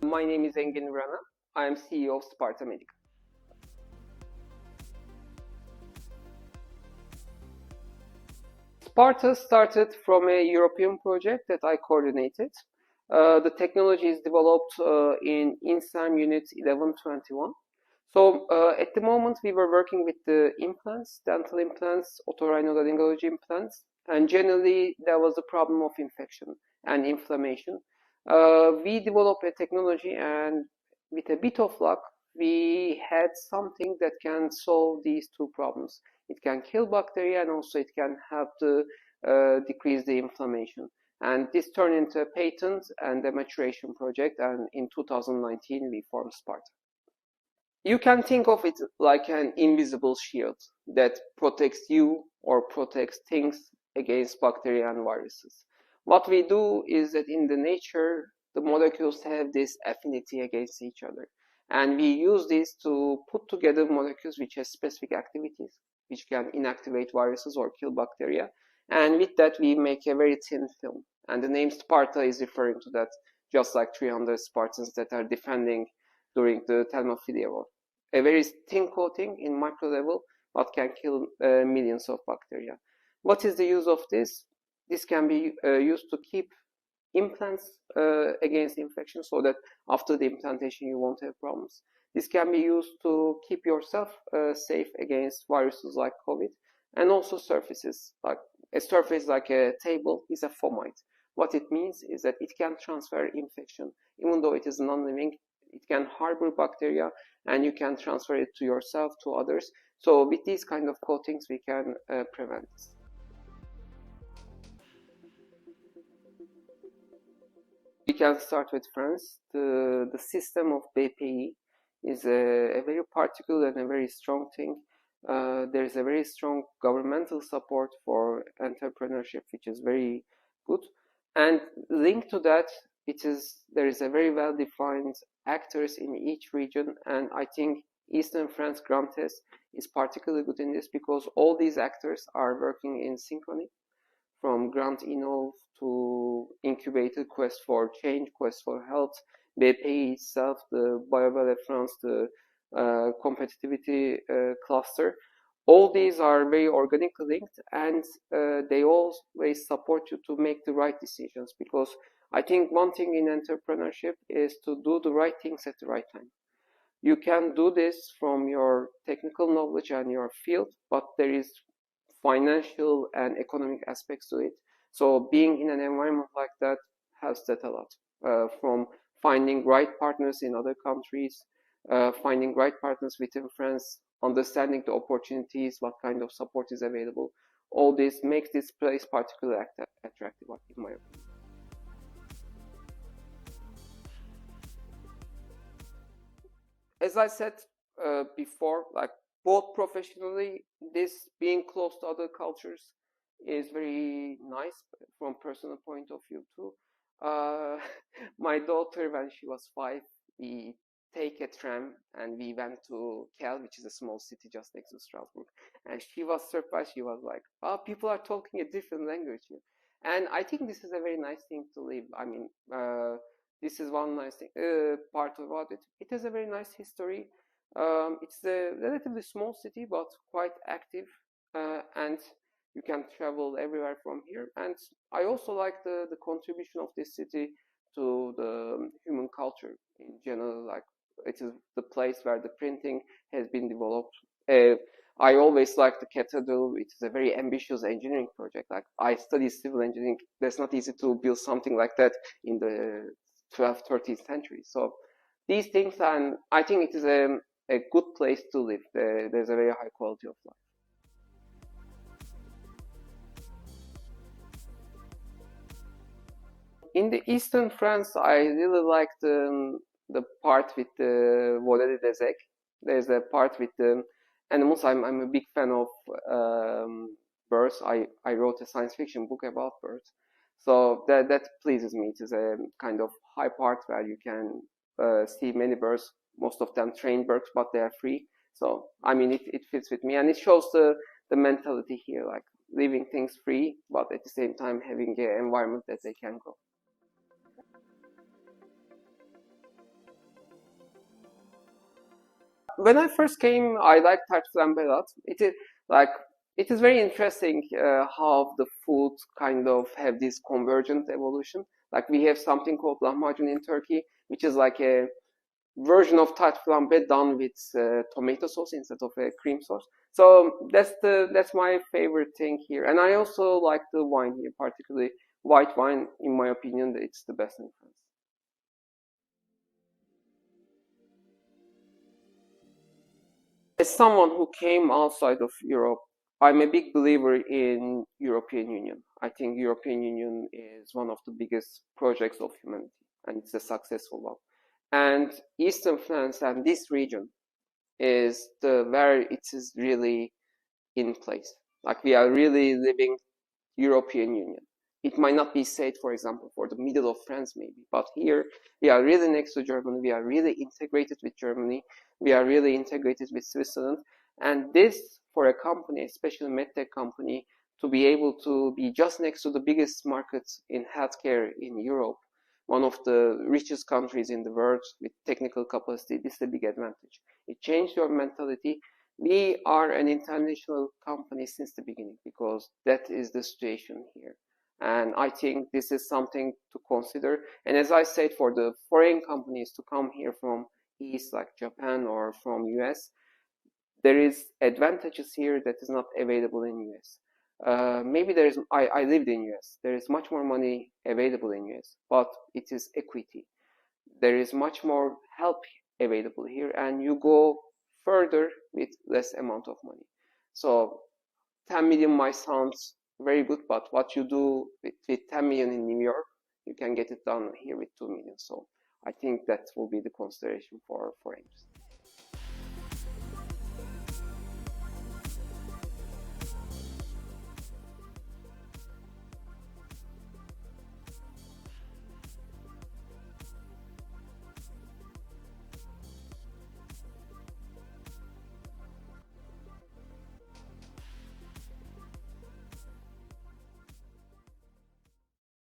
My name is Engin VRANA. I am CEO of Spartha Medical. Sparta started from a European project that I coordinated. The technology is developed in INSAM Unit 1121. So at the moment we were working with the implants, dental implants, otorhinolaryngology implants, and generally there was a problem of infection and inflammation. We developed a technology, and with a bit of luck, we had something that can solve these two problems. It can kill bacteria, and also it can help to decrease the inflammation. And this turned into a patent and a maturation project, and in 2019 we formed Sparta. You can think of it like an invisible shield that protects you or protects things against bacteria and viruses. What we do is that in the nature, the molecules have this affinity against each other. And we use this to put together molecules which have specific activities, which can inactivate viruses or kill bacteria. And with that, we make a very thin film. And the name Sparta is referring to that, just like 300 Spartans that are defending during the Thermophilia War. A very thin coating in micro level, but can kill millions of bacteria. What is the use of this? This can be used to keep implants against infection, so that after the implantation you won't have problems. This can be used to keep yourself safe against viruses like COVID, and also surfaces. Like a surface like a table is a fomite. What it means is that it can transfer infection. Even though it is non-living, it can harbor bacteria, and you can transfer it to yourself, to others. So with these kind of coatings, we can prevent this. We can start with France. The system of BPI is a very particular and a very strong thing. There is a very strong governmental support for entrepreneurship, which is very good. And linked to that, there is a very well-defined actors in each region, and I think Eastern France Grantes is particularly good in this because all these actors are working in synchrony, from Grand Innov to Incubator, Quest for Change, Quest for Health, BPI itself, the BioValley France, the competitivity cluster. All these are very organically linked, and they always support you to make the right decisions, because I think one thing in entrepreneurship is to do the right things at the right time. You can do this from your technical knowledge and your field, but there is financial and economic aspects to it. So being in an environment like that helps that a lot. From finding right partners in other countries, finding right partners within France, understanding the opportunities, what kind of support is available. All this makes this place particularly attractive, in my opinion. As I said before, like both professionally, this being close to other cultures is very nice from personal point of view too. My daughter, when she was 5, we take a tram and we went to Kel, which is a small city just next to Strasbourg. And she was surprised. She was like, "Oh, people are talking a different language here." And I think this is a very nice thing to live. I mean, this is one nice thing, part about it. It has a very nice history. It's a relatively small city, but quite active, and you can travel everywhere from here. And I also like the contribution of this city to the human culture in general. Like, it is the place where the printing has been developed. I always like the cathedral. It is a very ambitious engineering project. Like, I study civil engineering. That's not easy to build something like that in the 12th, 13th century. So these things, and I think it is a good place to live. There's a very high quality of life. In the eastern France, I really like the part with the Volée des Aigles. There's a part with the animals. I'm a big fan of birds. I wrote a science fiction book about birds, so that pleases me. It is a kind of high part where you can see many birds. Most of them trained birds, but they are free. So I mean, it fits with me, and it shows the mentality here, like leaving things free, but at the same time having an environment that they can grow. When I first came, I liked tart flambe a lot. Like it is very interesting how the food kind of have this convergent evolution. Like we have something called lahmacun in Turkey, which is like a version of tart flambe done with tomato sauce instead of a cream sauce. So that's my favorite thing here. And I also like the wine here, particularly white wine. In my opinion, it's the best in France. As someone who came outside of Europe, I'm a big believer in European Union. I think European Union is one of the biggest projects of humanity, and it's a successful one. And Eastern France and this region is the where it is really in place. Like we are really living European Union. It might not be said, for example, for the middle of France, maybe, but here we are really next to Germany. We are really integrated with Germany. We are really integrated with Switzerland. And this, for a company, especially a MedTech company, to be able to be just next to the biggest markets in healthcare in Europe, one of the richest countries in the world with technical capacity, this is a big advantage. It changed your mentality. We are an international company since the beginning because that is the situation here. And I think this is something to consider. And as I said, for the foreign companies to come here from East, like Japan or from US, there is advantages here that is not available in US. Maybe there is, I lived in US. There is much more money available in US, but it is equity. There is much more help available here, and you go further with less amount of money. So 10 million might sound very good, but what you do with 10 million in New York, you can get it done here with 2 million. So I think that will be the consideration for foreigners.